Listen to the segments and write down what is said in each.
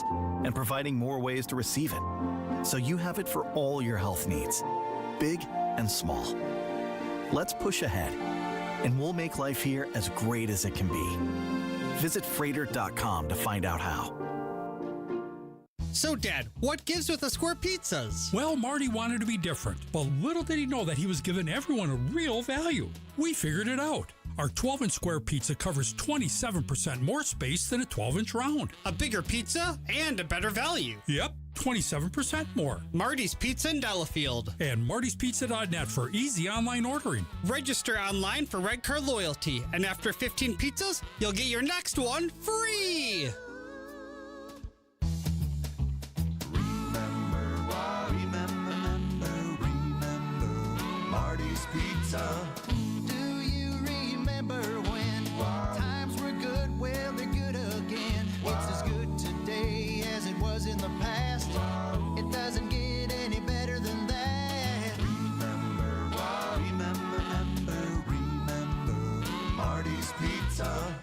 and providing more ways to receive it, so you have it for all your health needs, big and small. Let's push ahead, and we'll make life here as great as it can be. Visit Freighter.com to find out how. So, Dad, what gives with the square pizzas? Well, Marty wanted to be different, but little did he know that he was giving everyone a real value. We figured it out. Our 12-inch square pizza covers 27% more space than a 12-inch round. A bigger pizza and a better value. Yep, 27% more. Marty's Pizza in Delafield. And martyspizza.net for easy online ordering. Register online for Red Car Loyalty, and after 15 pizzas, you'll get your next one free! Marty's Pizza. Do you remember when times were good? Well, they're good again. It's as good today as it was in the past. It doesn't get any better than that. Remember Marty's Pizza.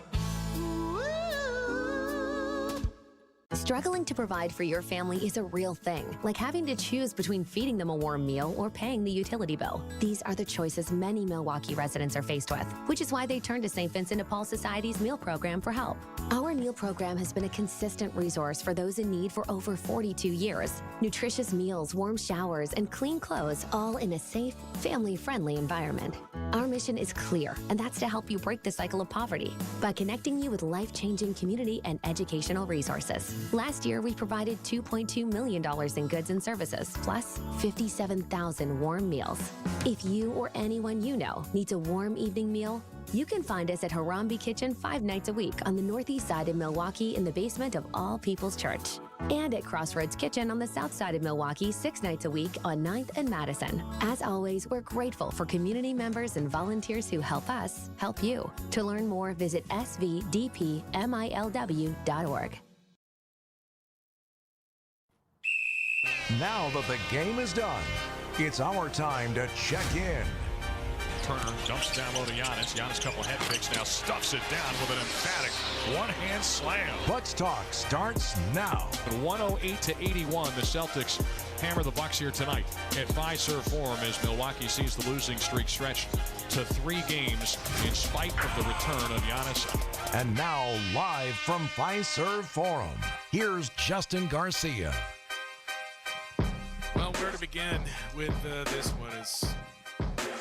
Struggling to provide for your family is a real thing, like having to choose between feeding them a warm meal or paying the utility bill. These are the choices many Milwaukee residents are faced with, which is why they turn to St. Vincent de Paul Society's meal program for help. Our meal program has been a consistent resource for those in need for over 42 years. Nutritious meals, warm showers, and clean clothes, all in a safe, family-friendly environment. Our mission is clear, and that's to help you break the cycle of poverty by connecting you with life-changing community and educational resources. Last year, we provided $2.2 million in goods and services, plus 57,000 warm meals. If you or anyone you know needs a warm evening meal, you can find us at Harambe Kitchen 5 nights a week on the northeast side of Milwaukee in the basement of All People's Church. And at Crossroads Kitchen on the south side of Milwaukee 6 nights a week on 9th and Madison. As always, we're grateful for community members and volunteers who help us help you. To learn more, visit svdpmilw.org. Now that the game is done, it's our time to check in. Turner dumps down low to Giannis. Giannis, couple head fakes now, stuffs it down with an emphatic one-hand slam. Bucks talk starts now. 108-81, the Celtics hammer the Bucks here tonight at Fiserv Forum as Milwaukee sees the losing streak stretched to 3 games in spite of the return of Giannis. And now, live from Fiserv Forum, here's Justin Garcia. Well, where to begin with this one is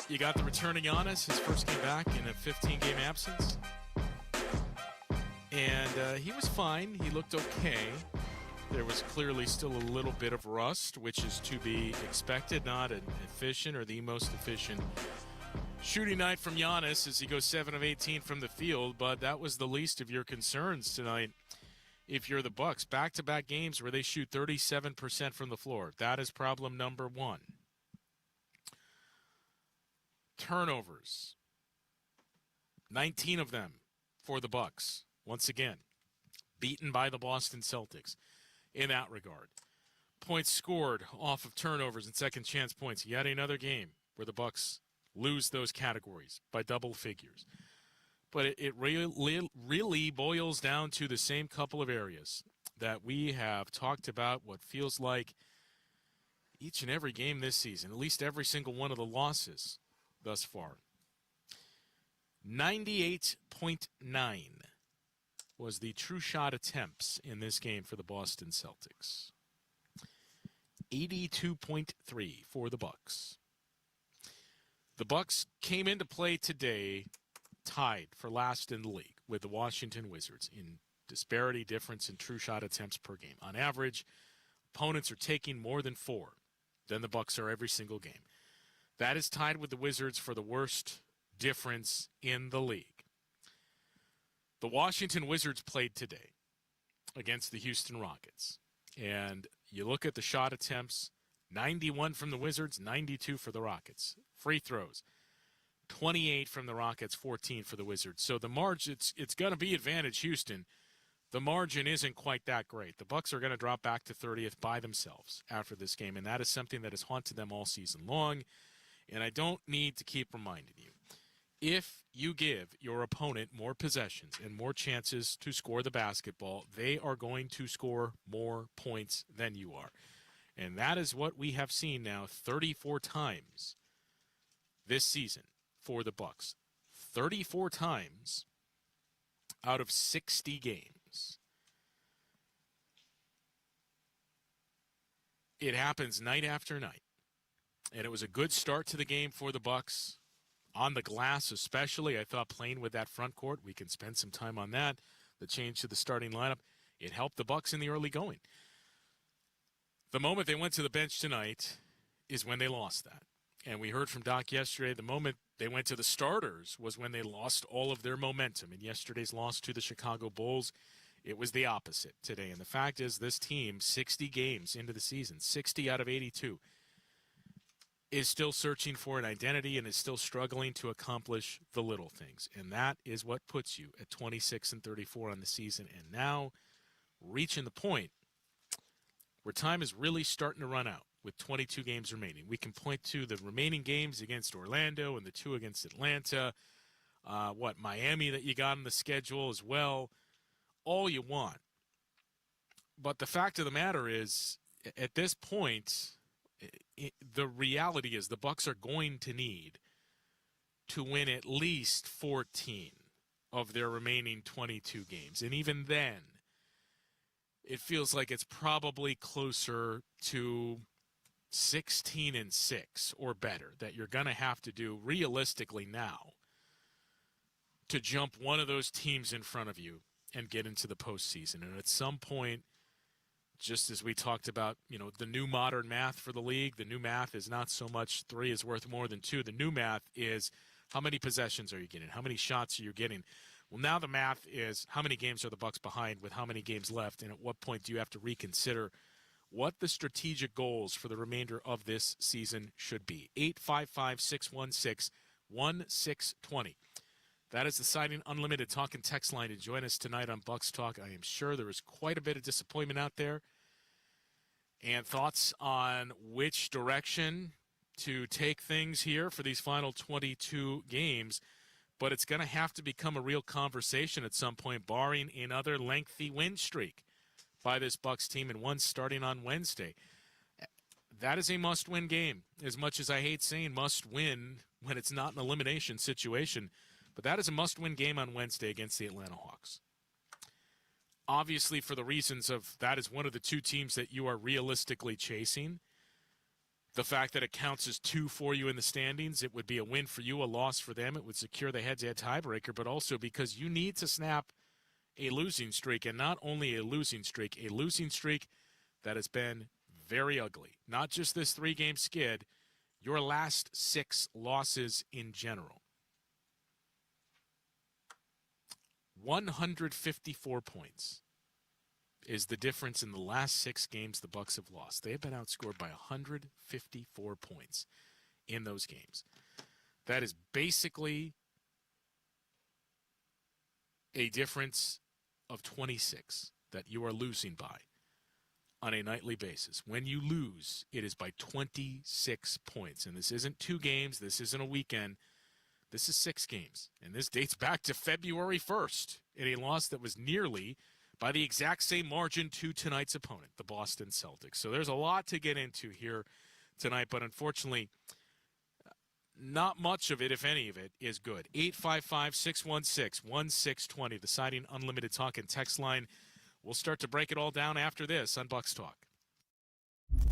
you got the return of Giannis, his first game back in a 15-game absence. And he was fine. He looked okay. There was clearly still a little bit of rust, which is to be expected. Not an efficient or the most efficient shooting night from Giannis as he goes 7 of 18 from the field, but that was the least of your concerns tonight. If you're the Bucks, back-to-back games where they shoot 37% from the floor. That is problem number 1. Turnovers. 19 of them for the Bucks. Once again, beaten by the Boston Celtics in that regard. Points scored off of turnovers and second chance points. Yet another game where the Bucks lose those categories by double figures. But it really boils down to the same couple of areas that we have talked about, what feels like each and every game this season, at least every single one of the losses thus far. 98.9 was the true shot attempts in this game for the Boston Celtics. 82.3 for the Bucks. The Bucks came into play today tied for last in the league with the Washington Wizards in disparity difference in true shot attempts per game. On average, opponents are taking more than 4 than the Bucks are every single game. That is tied with the Wizards for the worst difference in the league. The Washington Wizards played today against the Houston Rockets. And you look at the shot attempts, 91 from the Wizards, 92 for the Rockets. Free throws, 28 from the Rockets, 14 for the Wizards. So the margin, it's going to be advantage Houston. The margin isn't quite that great. The Bucks are going to drop back to 30th by themselves after this game, and that is something that has haunted them all season long. And I don't need to keep reminding you. if you give your opponent more possessions and more chances to score the basketball, they are going to score more points than you are. And that is what we have seen now 34 times this season for the Bucks. 34 times out of 60 games. It happens night after night. And it was a good start to the game for the Bucks. On the glass especially, I thought playing with that front court, we can spend some time on that. The change to the starting lineup, it helped the Bucks in the early going. The moment they went to the bench tonight is when they lost that. And we heard from Doc yesterday, the moment they went to the starters was when they lost all of their momentum. In yesterday's loss to the Chicago Bulls, it was the opposite today. And the fact is, this team, 60 games into the season, 60 out of 82, is still searching for an identity and is still struggling to accomplish the little things. And that is what puts you at 26-34 on the season. And now reaching the point where time is really starting to run out with 22 games remaining. We can point to the remaining games against Orlando and the 2 against Atlanta, Miami that you got on the schedule as well, all you want. But the fact of the matter is, at this point, the reality is the Bucks are going to need to win at least 14 of their remaining 22 games. And even then, it feels like it's probably closer to 16-6 or better that you're going to have to do realistically now to jump one of those teams in front of you and get into the postseason. And at some point, just as we talked about, the new modern math for the league, the new math is not so much 3 is worth more than 2. The new math is how many possessions are you getting? How many shots are you getting? Well, now the math is how many games are the Bucks behind with how many games left, and at what point do you have to reconsider what the strategic goals for the remainder of this season should be. 855-616-1620. That is the Siding Unlimited talk and text line to join us tonight on Bucks Talk. I am sure there is quite a bit of disappointment out there and thoughts on which direction to take things here for these final 22 games. But it's going to have to become a real conversation at some point, barring another lengthy win streak by this Bucks team, and one starting on Wednesday. That is a must-win game, as much as I hate saying must-win when it's not an elimination situation. But that is a must-win game on Wednesday against the Atlanta Hawks. Obviously, for the reasons of that is one of the 2 teams that you are realistically chasing. The fact that it counts as 2 for you in the standings, it would be a win for you, a loss for them. It would secure the head-to-head tiebreaker, but also because you need to snap a losing streak, and not only a losing streak that has been very ugly. Not just this 3-game skid, your last 6 losses in general. 154 points is the difference in the last 6 games the Bucks have lost. They have been outscored by 154 points in those games. That is basically a difference of 26 that you are losing by on a nightly basis. When you lose, it is by 26 points. And this isn't 2 games. This isn't a weekend. This is 6 games. And this dates back to February 1st in a loss that was nearly by the exact same margin to tonight's opponent, the Boston Celtics. So there's a lot to get into here tonight, but unfortunately, not much of it, if any of it, is good. 855-616-1620, the Siding Unlimited talk and text line. We'll start to break it all down after this on Bucks Talk.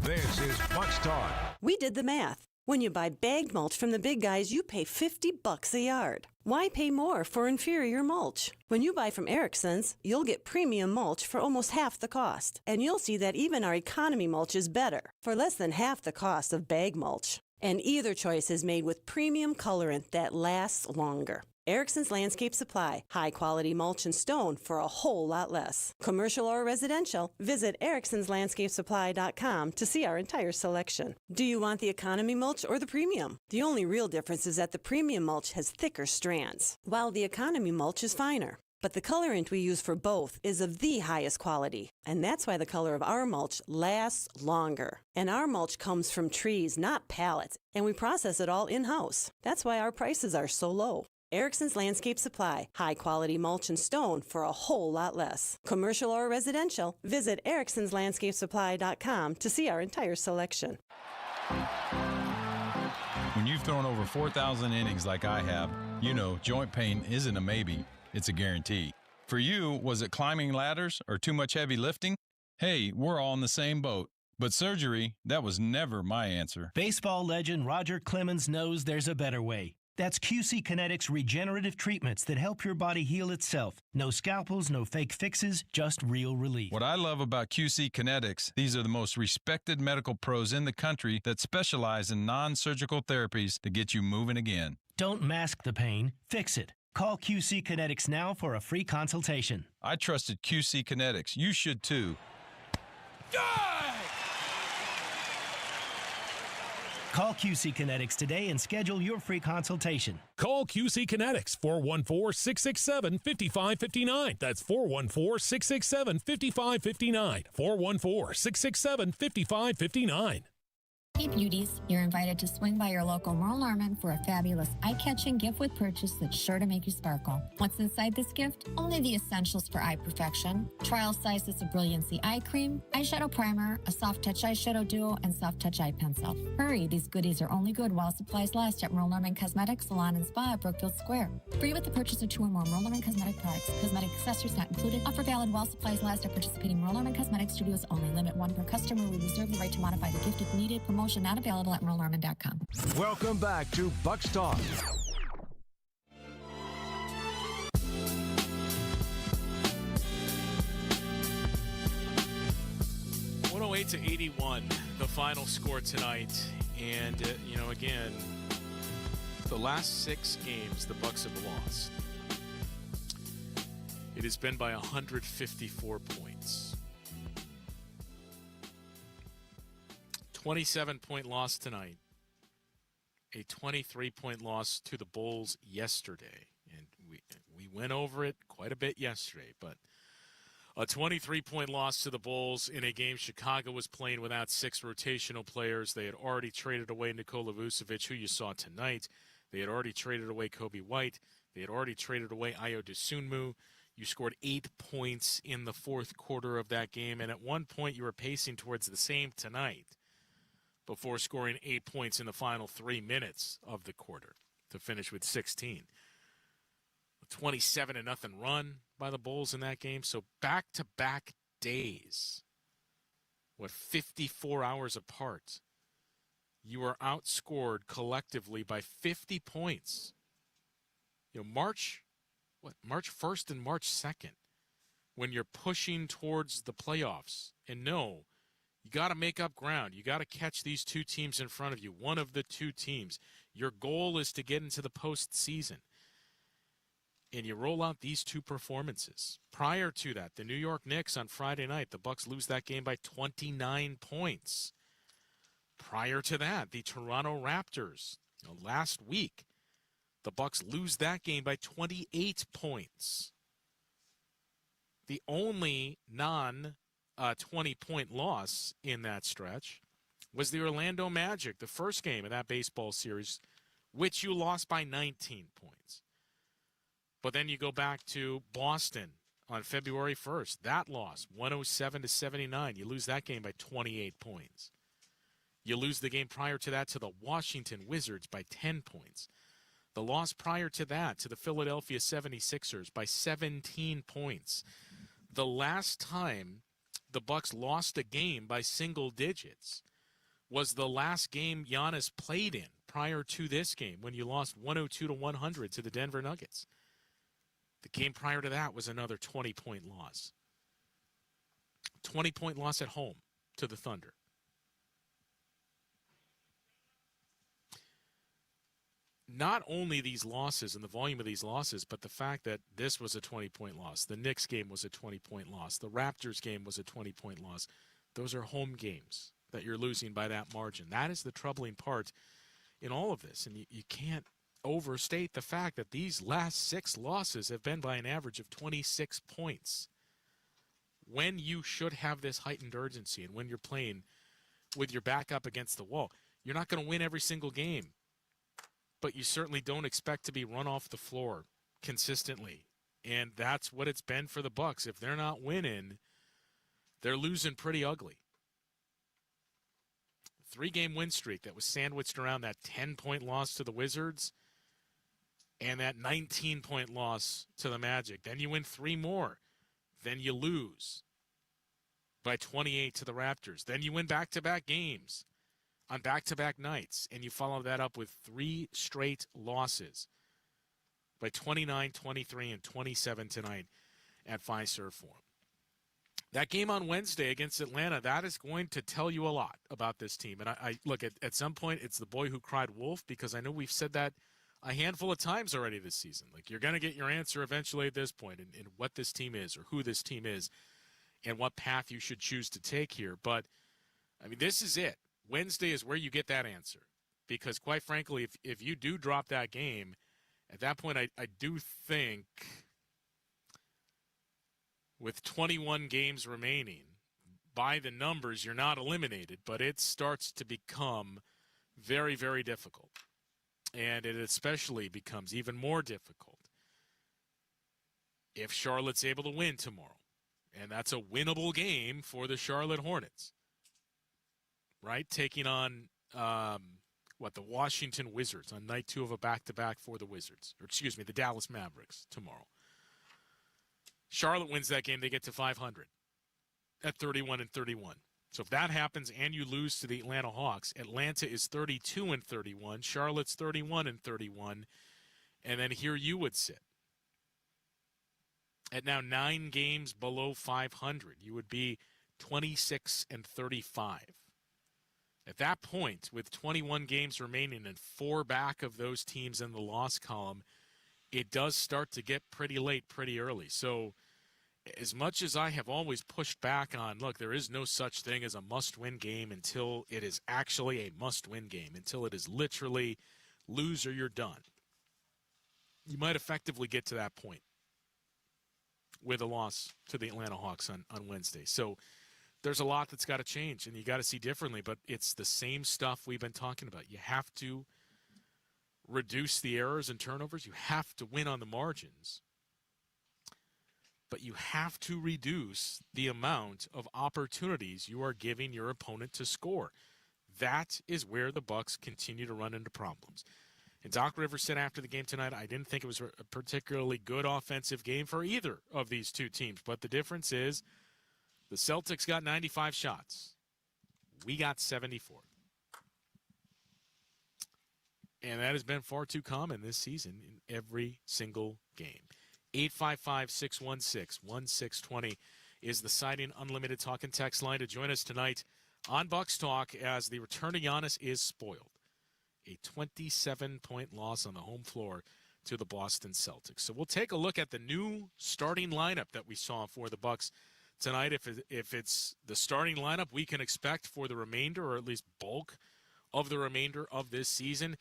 This is Bucks Talk. We did the math. When you buy bagged mulch from the big guys, you pay $50 a yard. Why pay more for inferior mulch? When you buy from Erickson's, you'll get premium mulch for almost half the cost. And you'll see that even our economy mulch is better, for less than half the cost of bag mulch. And either choice is made with premium colorant that lasts longer. Erickson's Landscape Supply, high-quality mulch and stone for a whole lot less. Commercial or residential, visit ericksonslandscapesupply.com to see our entire selection. Do you want the economy mulch or the premium? The only real difference is that the premium mulch has thicker strands, while the economy mulch is finer. But the colorant we use for both is of the highest quality, and that's why the color of our mulch lasts longer. And our mulch comes from trees, not pallets, and we process it all in-house. That's why our prices are so low. Erickson's Landscape Supply. High quality mulch and stone for a whole lot less. Commercial or residential, visit ericksonslandscapesupply.com to see our entire selection. When you've thrown over 4,000 innings like I have, you know joint pain isn't a maybe, it's a guarantee. For you, was it climbing ladders or too much heavy lifting? Hey, we're all in the same boat. But surgery, that was never my answer. Baseball legend Roger Clemens knows there's a better way. That's QC Kinetics regenerative treatments that help your body heal itself. No scalpels, no fake fixes, just real relief. What I love about QC Kinetics, these are the most respected medical pros in the country that specialize in non-surgical therapies to get you moving again. Don't mask the pain, fix it. Call QC Kinetics now for a free consultation. I trusted QC Kinetics. You should too. Call QC Kinetics today and schedule your free consultation. Call QC Kinetics, 414-667-5559. That's 414-667-5559. 414-667-5559. Hey beauties, you're invited to swing by your local Merle Norman for a fabulous eye-catching gift with purchase that's sure to make you sparkle. What's inside this gift? Only the essentials for eye perfection. Trial sizes of Brilliancy eye cream, eyeshadow primer, a soft touch eyeshadow duo, and soft touch eye pencil. Hurry, these goodies are only good while supplies last at Merle Norman Cosmetics Salon and Spa at Brookfield Square. Free with the purchase of 2 or more Merle Norman cosmetic products. Cosmetic accessories not included. Offer valid while supplies last at participating Merle Norman Cosmetic Studios only. Limit 1 per customer. We reserve the right to modify the gift if needed. Promotion not available at merlenorman.com. Welcome back to Bucks Talk. To 81, the final score tonight, and again, the last 6 games the Bucks have lost. It has been by 154 points. 27-point loss tonight. A 23-point loss to the Bulls yesterday, and we went over it quite a bit yesterday, but. A 23-point loss to the Bulls in a game Chicago was playing without 6 rotational players. They had already traded away Nikola Vucevic, who you saw tonight. They had already traded away Kobe White. They had already traded away Ayo Dosunmu. You scored 8 points in the fourth quarter of that game, and at one point you were pacing towards the same tonight before scoring 8 points in the final 3 minutes of the quarter to finish with 16. A 27-0 run by the Bulls in that game. So back-to-back days, 54 hours apart, you were outscored collectively by 50 points. March 1st and March 2nd, when you're pushing towards the playoffs. And no, you got to make up ground. You got to catch these 2 teams in front of you, one of the 2 teams. Your goal is to get into the postseason. And you roll out these 2 performances. Prior to that, the New York Knicks on Friday night, the Bucks lose that game by 29 points. Prior to that, the Toronto Raptors, last week, the Bucks lose that game by 28 points. The only non-20-point loss in that stretch was the Orlando Magic, the first game of that baseball series, which you lost by 19 points. But then you go back to Boston on February 1st. That loss, 107-79. You lose that game by 28 points. You lose the game prior to that to the Washington Wizards by 10 points. The loss prior to that to the Philadelphia 76ers by 17 points. The last time the Bucks lost a game by single digits was the last game Giannis played in prior to this game when you lost 102-100 to the Denver Nuggets. The game prior to that was another 20-point loss. 20-point loss at home to the Thunder. Not only these losses and the volume of these losses, but the fact that this was a 20-point loss. The Knicks game was a 20-point loss. The Raptors game was a 20-point loss. Those are home games that you're losing by that margin. That is the troubling part in all of this. And you can't overstate the fact that these last 6 losses have been by an average of 26 points. When you should have this heightened urgency and when you're playing with your back up against the wall, you're not going to win every single game. but you certainly don't expect to be run off the floor consistently. And that's what it's been for the Bucks. If they're not winning, they're losing pretty ugly. 3-game win streak that was sandwiched around that 10-point loss to the Wizards and that 19-point loss to the Magic. Then you win 3 more. Then you lose by 28 to the Raptors. Then you win back-to-back games on back-to-back nights, and you follow that up with 3 straight losses by 29, 23, and 27 tonight at Fiserv Forum. That game on Wednesday against Atlanta, that is going to tell you a lot about this team. And I look, at some point, it's the boy who cried wolf, because I know we've said that a handful of times already this season. Like, you're going to get your answer eventually at this point in what this team is, or who this team is, and what path you should choose to take here. But, I mean, this is it. Wednesday is where you get that answer. Because, quite frankly, if you do drop that game, at that point, I do think, with 21 games remaining, by the numbers, you're not eliminated, but it starts to become very, very difficult. And it especially becomes even more difficult if Charlotte's able to win tomorrow. And that's a winnable game for the Charlotte Hornets, right? Taking on, the Washington Wizards on night 2 of a back-to-back for the Wizards. Or, excuse me, the Dallas Mavericks tomorrow. Charlotte wins that game, they get to 500 at 31-31. So if that happens and you lose to the Atlanta Hawks, Atlanta is 32-31, Charlotte's 31-31, and then here you would sit at now 9 games below 500. You would be 26-35. At that point, with 21 games remaining and 4 back of those teams in the loss column, it does start to get pretty late, pretty early. So as much as I have always pushed back on, look, there is no such thing as a must-win game until it is actually a must-win game, until it is literally lose or you're done. You might effectively get to that point with a loss to the Atlanta Hawks on Wednesday. So there's a lot that's got to change, and you got to see differently, but it's the same stuff we've been talking about. You have to reduce the errors and turnovers. You have to win on the margins. But you have to reduce the amount of opportunities you are giving your opponent to score. That is where the Bucks continue to run into problems. And Doc Rivers said after the game tonight, I didn't think it was a particularly good offensive game for either of these two teams. But the difference is the Celtics got 95 shots. We got 74. And that has been far too common this season in every single game. 855-616-1620 is the Siding Unlimited talk and text line to join us tonight on Bucks Talk as the return of Giannis is spoiled. A 27-point loss on the home floor to the Boston Celtics. So we'll take a look at the new starting lineup that we saw for the Bucks tonight. If it's the starting lineup we can expect for the remainder, or at least bulk of the remainder of this season,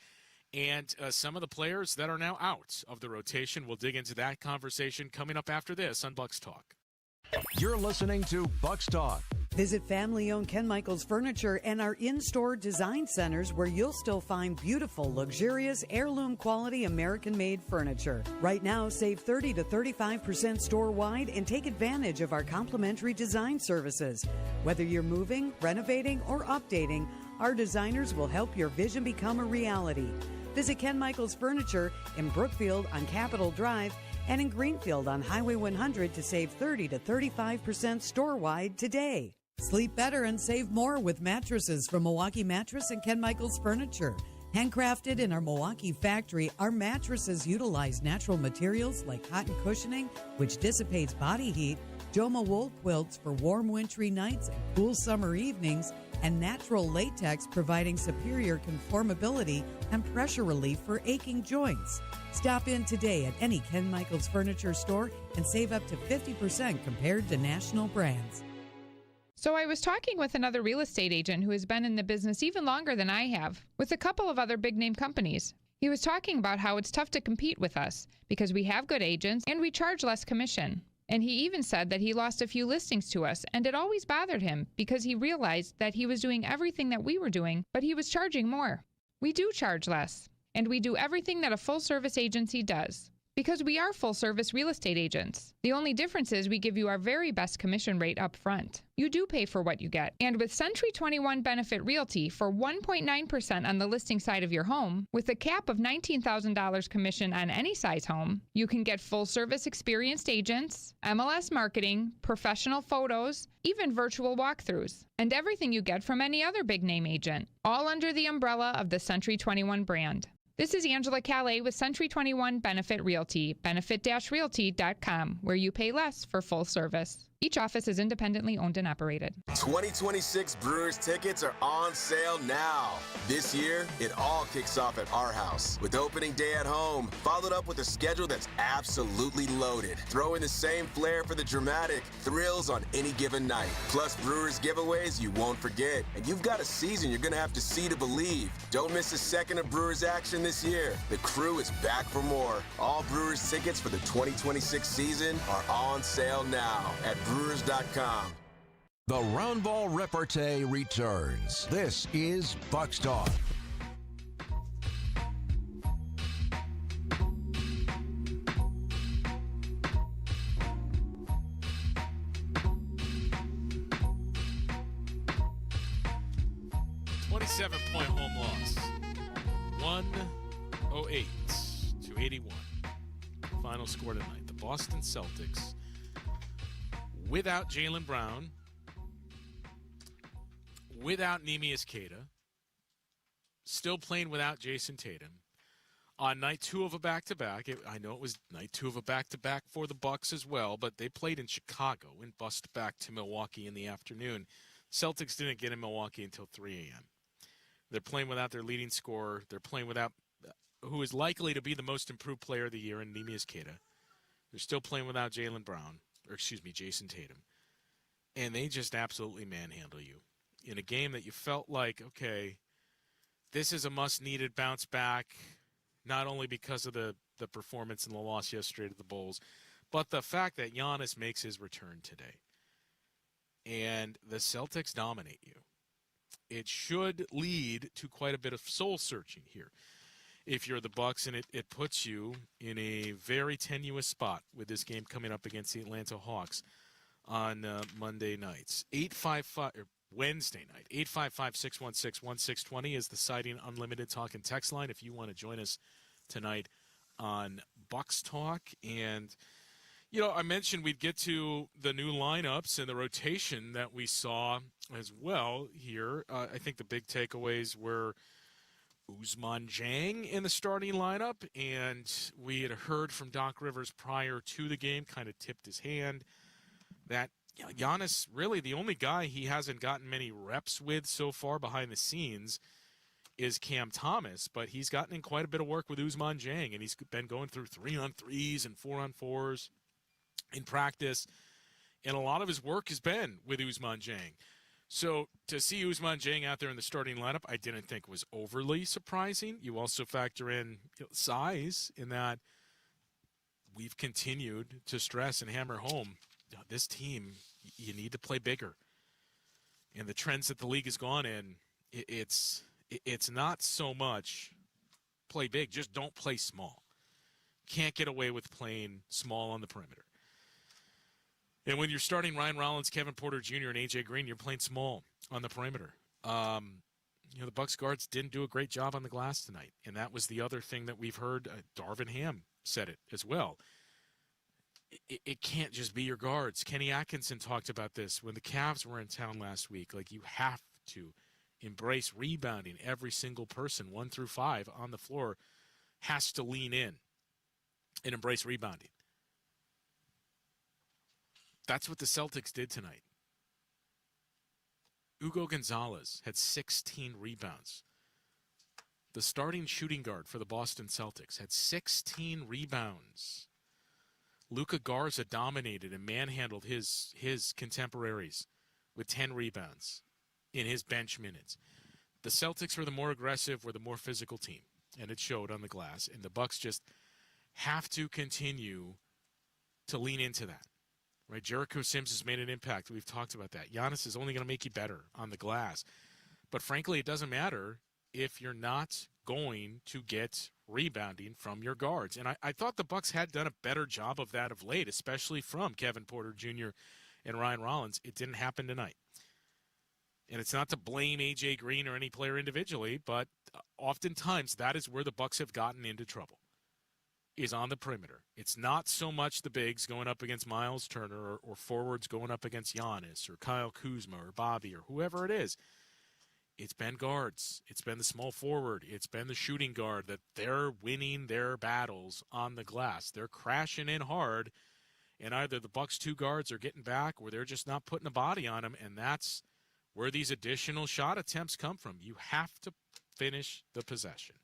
and some of the players that are now out of the rotation. We'll dig into that conversation coming up after this on Bucks Talk. You're listening to Bucks Talk. Visit family-owned Ken Michaels Furniture and our in-store design centers, where you'll still find beautiful, luxurious, heirloom-quality American-made furniture. Right now, save 30 to 35% store-wide and take advantage of our complimentary design services. Whether you're moving, renovating, or updating, our designers will help your vision become a reality. Visit Ken Michaels Furniture in Brookfield on Capitol Drive and in Greenfield on Highway 100 to save 30 to 35% store-wide today. Sleep better and save more with mattresses from Milwaukee Mattress and Ken Michaels Furniture. Handcrafted in our Milwaukee factory, our mattresses utilize natural materials like cotton cushioning, which dissipates body heat, Joma wool quilts for warm wintry nights and cool summer evenings, and natural latex providing superior conformability and pressure relief for aching joints. Stop in today at any Ken Michaels Furniture store and save up to 50% compared to national brands. So I was talking with another real estate agent who has been in the business even longer than I have, with a couple of other big-name companies. He was talking about how it's tough to compete with us because we have good agents and we charge less commission. And he even said that he lost a few listings to us, and it always bothered him because he realized that he was doing everything that we were doing, but he was charging more. We do charge less. And we do everything that a full-service agency does. Because we are full-service real estate agents. The only difference is we give you our very best commission rate up front. You do pay for what you get. And with Century 21 Benefit Realty for 1.9% on the listing side of your home, with a cap of $19,000 commission on any size home, you can get full-service experienced agents, MLS marketing, professional photos, even virtual walkthroughs, and everything you get from any other big-name agent, all under the umbrella of the Century 21 brand. This is Angela Calais with Century 21 Benefit Realty, benefit-realty.com, where you pay less for full service. Each office is independently owned and operated. 2026 Brewers tickets are on sale now. This year, it all kicks off at our house with opening day at home, followed up with a schedule that's absolutely loaded. Throw in the same flair for the dramatic thrills on any given night. Plus Brewers giveaways you won't forget. And you've got a season you're going to have to see to believe. Don't miss a second of Brewers action this year. The crew is back for more. All Brewers tickets for the 2026 season are on sale now at Brewers.com. The Roundball Repartee returns. This is Bucks Talk. Point home loss. 108 to 81. Final score tonight. The Boston Celtics, without Jaylen Brown, without Neemias Queta, still playing without Jason Tatum, on night 2 of a back-to-back. I know it was night 2 of a back-to-back for the Bucks as well, but they played in Chicago and bussed back to Milwaukee in the afternoon. Celtics didn't get in Milwaukee until 3 a.m. They're playing without their leading scorer. They're playing without who is likely to be the most improved player of the year in Neemias Queta. They're still playing without Jason Tatum. And they just absolutely manhandle you in a game that you felt like, okay, this is a much-needed bounce back, not only because of the performance and the loss yesterday to the Bulls, but the fact that Giannis makes his return today. And the Celtics dominate you. It should lead to quite a bit of soul-searching here if you're the Bucks, and it puts you in a very tenuous spot with this game coming up against the Atlanta Hawks on Monday nights. Wednesday night. 855-616-1620 is the Siding Unlimited Talk and Text line if you want to join us tonight on Bucks Talk. And, you know, I mentioned we'd get to the new lineups and the rotation that we saw as well here. I think the big takeaways were Ousmane Dieng in the starting lineup, and we had heard from Doc Rivers prior to the game, kind of tipped his hand, that Giannis, really the only guy he hasn't gotten many reps with so far behind the scenes is Cam Thomas, but he's gotten in quite a bit of work with Ousmane Dieng, and he's been going through 3-on-3s and 4-on-4s in practice, and a lot of his work has been with Ousmane Dieng. So to see Ousmane Dieng out there in the starting lineup, I didn't think was overly surprising. You also factor in size in that we've continued to stress and hammer home, this team, you need to play bigger. And the trends that the league has gone in, it's not so much play big, just don't play small. Can't get away with playing small on the perimeter. And when you're starting Ryan Rollins, Kevin Porter Jr., and A.J. Green, you're playing small on the perimeter. The Bucks guards didn't do a great job on the glass tonight, and that was the other thing that we've heard. Darvin Ham said it as well. It can't just be your guards. Kenny Atkinson talked about this when the Cavs were in town last week. Like, you have to embrace rebounding. Every single person, 1 through 5, on the floor has to lean in and embrace rebounding. That's what the Celtics did tonight. Hugo Gonzalez had 16 rebounds. The starting shooting guard for the Boston Celtics had 16 rebounds. Luka Garza dominated and manhandled his contemporaries with 10 rebounds in his bench minutes. The Celtics were the more aggressive, were the more physical team, and it showed on the glass. And the Bucks just have to continue to lean into that. Right, Jericho Sims has made an impact. We've talked about that. Giannis is only going to make you better on the glass. But frankly, it doesn't matter if you're not going to get rebounding from your guards. And I thought the Bucks had done a better job of that of late, especially from Kevin Porter Jr. and Ryan Rollins. It didn't happen tonight. And it's not to blame A.J. Green or any player individually, but oftentimes that is where the Bucks have gotten into trouble, is on the perimeter. It's not so much the bigs going up against Miles Turner or forwards going up against Giannis or Kyle Kuzma or Bobby or whoever it is. It's been guards. It's been the small forward. It's been the shooting guard that they're winning their battles on the glass. They're crashing in hard, and either the Bucks' two guards are getting back or they're just not putting a body on them, and that's where these additional shot attempts come from. You have to finish the possession.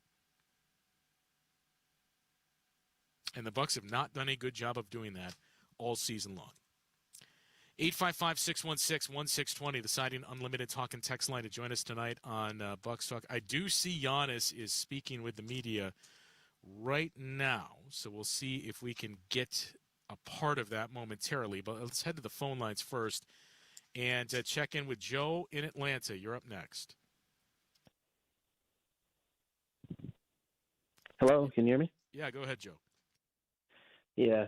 And the Bucks have not done a good job of doing that all season long. 855-616-1620, the Siding Unlimited talk and text line to join us tonight on Bucks Talk. I do see Giannis is speaking with the media right now, so we'll see if we can get a part of that momentarily. But let's head to the phone lines first and check in with Joe in Atlanta. You're up next. Hello, can you hear me? Yeah, go ahead, Joe. Yeah,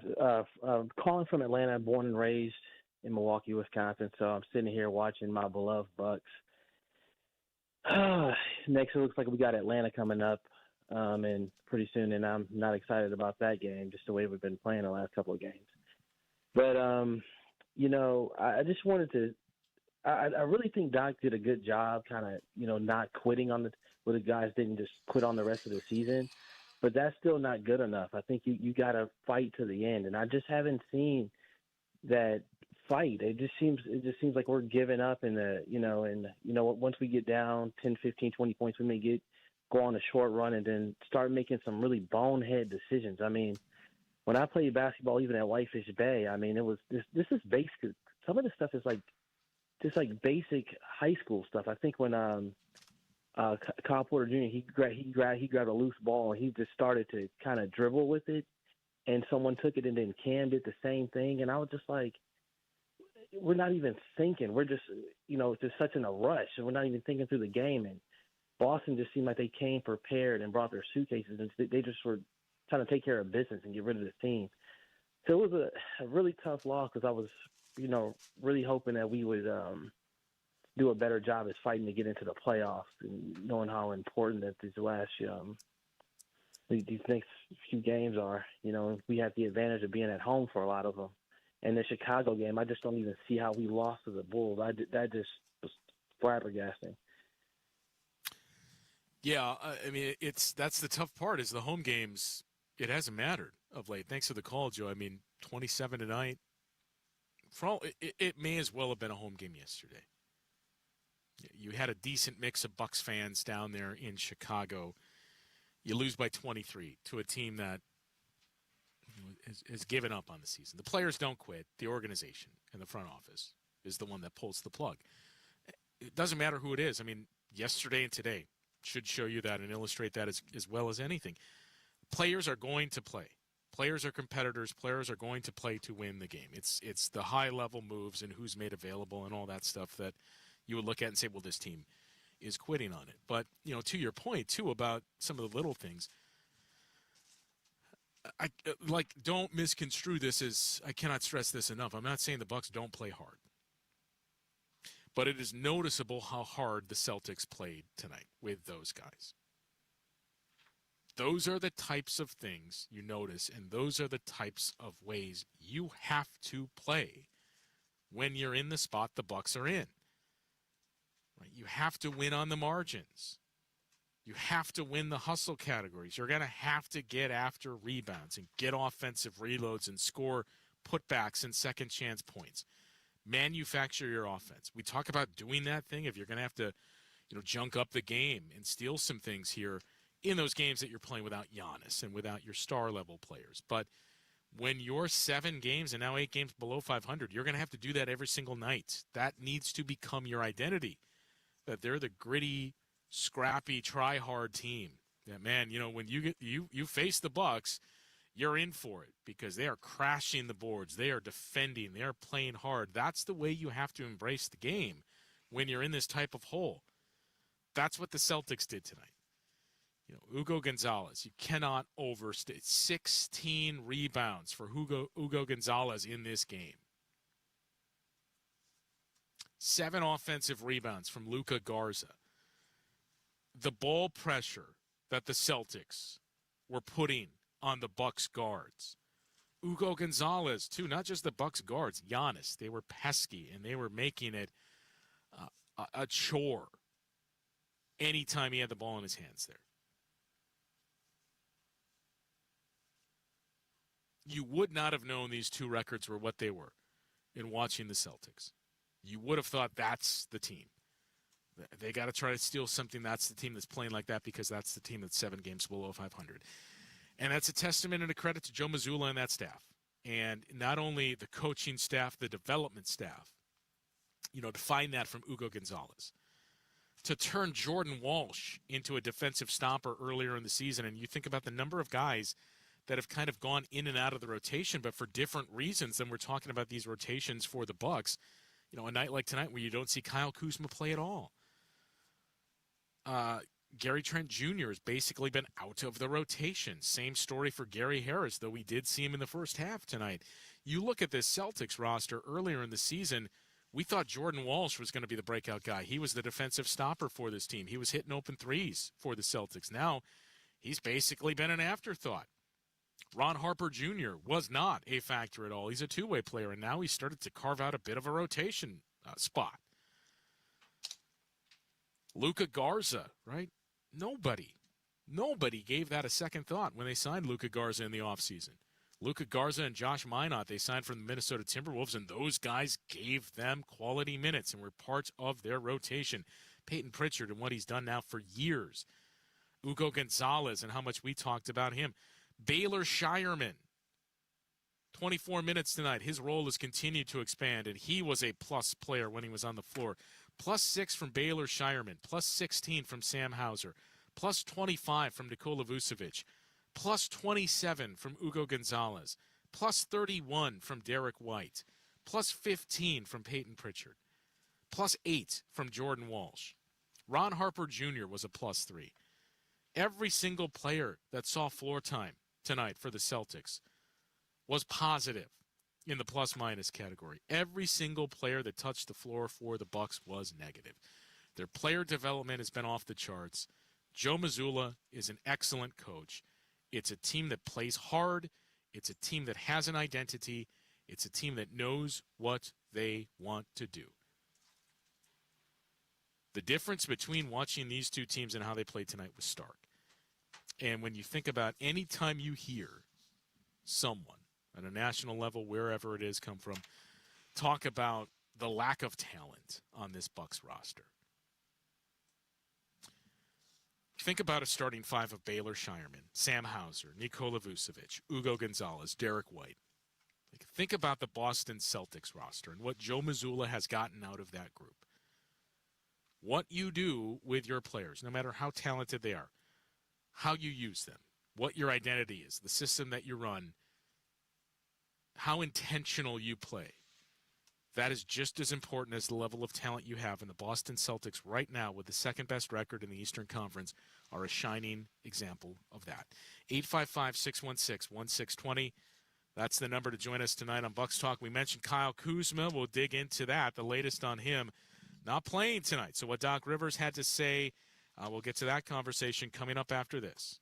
calling from Atlanta, born and raised in Milwaukee, Wisconsin. So I'm sitting here watching my beloved Bucks. Next, it looks like we got Atlanta coming up, and pretty soon, and I'm not excited about that game, just the way we've been playing the last couple of games. But I just wanted to. I really think Doc did a good job, kind of not quitting on where the guys didn't just quit on the rest of the season. But that's still not good enough. I think you got to fight to the end, and I just haven't seen that fight. It just seems like we're giving up in the once we get down 10, 15, 20 points, we may go on a short run and then start making some really bonehead decisions. I mean, when I played basketball, even at Whitefish Bay, I mean, it was this is basic. Some of this stuff is just like basic high school stuff. I think when Kyle Porter Jr. he grabbed a loose ball and he just started to kind of dribble with it, and someone took it and then Cam did the same thing, and I was just like, we're not even thinking. We're just just such in a rush, and we're not even thinking through the game. And Boston just seemed like they came prepared and brought their suitcases, and they just were trying to take care of business and get rid of this team. So it was a really tough loss because I was really hoping that we would do a better job as fighting to get into the playoffs, and knowing how important that these next few games are. We have the advantage of being at home for a lot of them. And the Chicago game, I just don't even see how we lost to the Bulls. That just was flabbergasting. Yeah, I mean, that's the tough part is the home games. It hasn't mattered of late. Thanks for the call, Joe. I mean, 27 tonight. It may as well have been a home game yesterday. You had a decent mix of Bucks fans down there in Chicago. You lose by 23 to a team that has given up on the season. The players don't quit. The organization and the front office is the one that pulls the plug. It doesn't matter who it is. I mean, yesterday and today should show you that and illustrate that as well as anything. Players are going to play. Players are competitors. Players are going to play to win the game. It's the high-level moves and who's made available and all that stuff that you would look at and say, well, this team is quitting on it. But, to your point, too, about some of the little things, I don't misconstrue this as, I cannot stress this enough. I'm not saying the Bucks don't play hard. But it is noticeable how hard the Celtics played tonight with those guys. Those are the types of things you notice, and those are the types of ways you have to play when you're in the spot the Bucks are in. Right? You have to win on the margins. You have to win the hustle categories. You're going to have to get after rebounds and get offensive reloads and score putbacks and second chance points. Manufacture your offense. We talk about doing that thing. If you're going to have to, junk up the game and steal some things here in those games that you're playing without Giannis and without your star level players. But when you're 7 games and now 8 games below 500, you're going to have to do that every single night. That needs to become your identity. That they're the gritty, scrappy, try-hard team. That, man, when you face the Bucks, you're in for it because they are crashing the boards. They are defending. They are playing hard. That's the way you have to embrace the game when you're in this type of hole. That's what the Celtics did tonight. You know, Hugo Gonzalez, you cannot overstate 16 rebounds for Hugo Gonzalez in this game. 7 offensive rebounds from Luka Garza. The ball pressure that the Celtics were putting on the Bucks guards. Hugo Gonzalez, too, not just the Bucks guards, Giannis. They were pesky, and they were making it a chore anytime he had the ball in his hands there. You would not have known these two records were what they were in watching the Celtics. You would have thought that's the team. They got to try to steal something. That's the team that's playing like that because that's the team that's 7 games below 500. And that's a testament and a credit to Joe Mazzulla and that staff. And not only the coaching staff, the development staff, you know, to find that from Hugo Gonzalez. To turn Jordan Walsh into a defensive stopper earlier in the season. And you think about the number of guys that have kind of gone in and out of the rotation, but for different reasons than we're talking about these rotations for the Bucks. You know, a night like tonight where you don't see Kyle Kuzma play at all. Gary Trent Jr. has basically been out of the rotation. Same story for Gary Harris, though we did see him in the first half tonight. You look at this Celtics roster earlier in the season, we thought Jordan Walsh was going to be the breakout guy. He was the defensive stopper for this team. He was hitting open threes for the Celtics. Now, he's basically been an afterthought. Ron Harper Jr. was not a factor at all. He's a two-way player, and now he's started to carve out a bit of a rotation spot. Luka Garza, right? Nobody gave that a second thought when they signed Luka Garza in the offseason. Luka Garza and Josh Minot, they signed from the Minnesota Timberwolves, and those guys gave them quality minutes and were part of their rotation. Peyton Pritchard and what he's done now for years. Hugo Gonzalez and how much we talked about him. Baylor Shireman, 24 minutes tonight. His role has continued to expand, and he was a plus player when he was on the floor. +6 from Baylor Shireman, +16 from Sam Hauser, +25 from Nikola Vucevic, +27 from Hugo Gonzalez, +31 from Derek White, +15 from Peyton Pritchard, +8 from Jordan Walsh. Ron Harper Jr. was a +3. Every single player that saw floor time tonight for the Celtics was positive in the plus-minus category. Every single player that touched the floor for the Bucks was negative. Their player development has been off the charts. Joe Mazzulla is an excellent coach. It's a team that plays hard. It's a team that has an identity. It's a team that knows what they want to do. The difference between watching these two teams and how they played tonight was stark. And when you think about any time you hear someone at a national level, wherever it is come from, talk about the lack of talent on this Bucks roster. Think about a starting 5 of Baylor Shireman, Sam Hauser, Nikola Vucevic, Hugo Gonzalez, Derek White. Think about the Boston Celtics roster and what Joe Mazzulla has gotten out of that group. What you do with your players, no matter how talented they are, how you use them, what your identity is, the system that you run, how intentional you play. That is just as important as the level of talent you have. And the Boston Celtics right now, with the second best record in the Eastern Conference, are a shining example of that. 855-616-1620. That's the number to join us tonight on Bucks Talk. We mentioned Kyle Kuzma. We'll dig into that, the latest on him. Not playing tonight. So what Doc Rivers had to say, we'll get to that conversation coming up after this.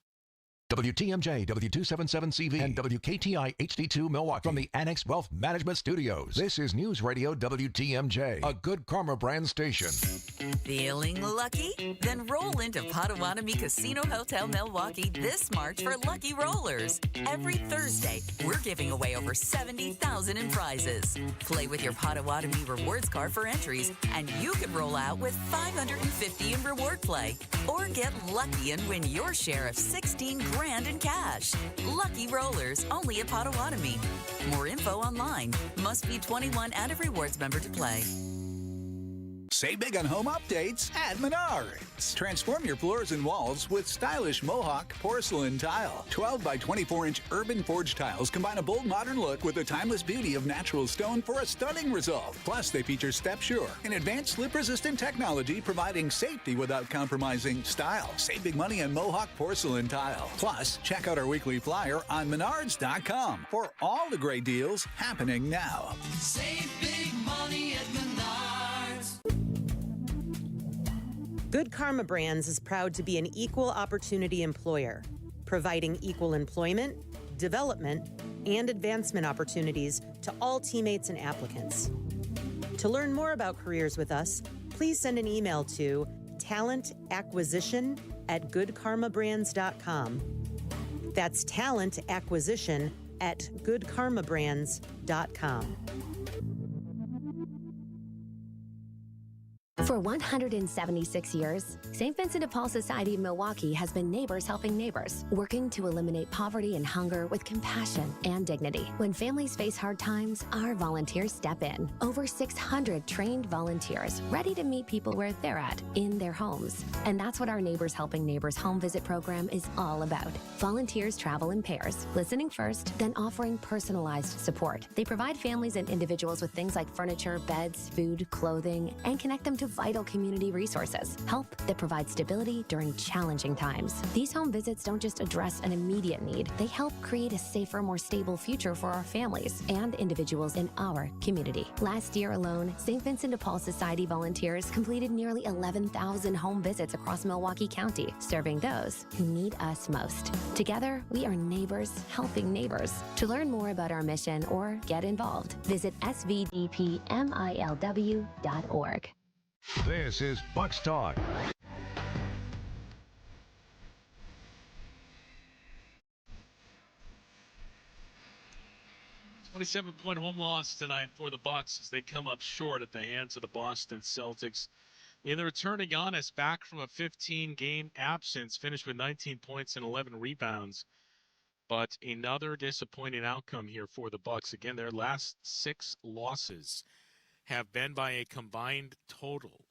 WTMJ, W277CV, and WKTI HD2 Milwaukee from the Annex Wealth Management Studios. This is News Radio WTMJ, a Good Karma brand station. Feeling lucky? Then roll into Potawatomi Casino Hotel Milwaukee this March for Lucky Rollers. Every Thursday, we're giving away over $70,000 in prizes. Play with your Potawatomi rewards card for entries, and you could roll out with $550 in reward play. Or get lucky and win your share of $16,000 in cash. Lucky Rollers, only at Potawatomi. More info online. Must be 21 and a rewards member to play. Lucky Save big on home updates at Menards. Transform your floors and walls with stylish Mohawk porcelain tile. 12 by 24-inch urban forged tiles combine a bold modern look with the timeless beauty of natural stone for a stunning result. Plus, they feature Step Sure, an advanced slip-resistant technology providing safety without compromising style. Save big money on Mohawk porcelain tile. Plus, check out our weekly flyer on Menards.com for all the great deals happening now. Save big money at Menards. Good Karma Brands is proud to be an equal opportunity employer, providing equal employment, development, and advancement opportunities to all teammates and applicants. To learn more about careers with us, please send an email to talentacquisition@goodkarmabrands.com. That's talentacquisition@goodkarmabrands.com. For 176 years, St. Vincent de Paul Society of Milwaukee has been neighbors helping neighbors, working to eliminate poverty and hunger with compassion and dignity. When families face hard times, our volunteers step in. Over 600 trained volunteers ready to meet people where they're at, in their homes. And that's what our Neighbors Helping Neighbors home visit program is all about. Volunteers travel in pairs, listening first, then offering personalized support. They provide families and individuals with things like furniture, beds, food, clothing, and connect them to vital community resources, help that provides stability during challenging times. These home visits don't just address an immediate need, they help create a safer, more stable future for our families and individuals in our community. Last year alone, St. Vincent de Paul Society volunteers completed nearly 11,000 home visits across Milwaukee County, serving those who need us most. Together, we are neighbors helping neighbors. To learn more about our mission or get involved, visit svdpmilw.org. This is Bucks Talk. .7 home loss tonight for the Bucks as they come up short at the hands of the Boston Celtics. In the return of Giannis, back from a 15-game absence, finished with 19 points and 11 rebounds. But another disappointing outcome here for the Bucks. Again, their last 6 losses have been by a combined total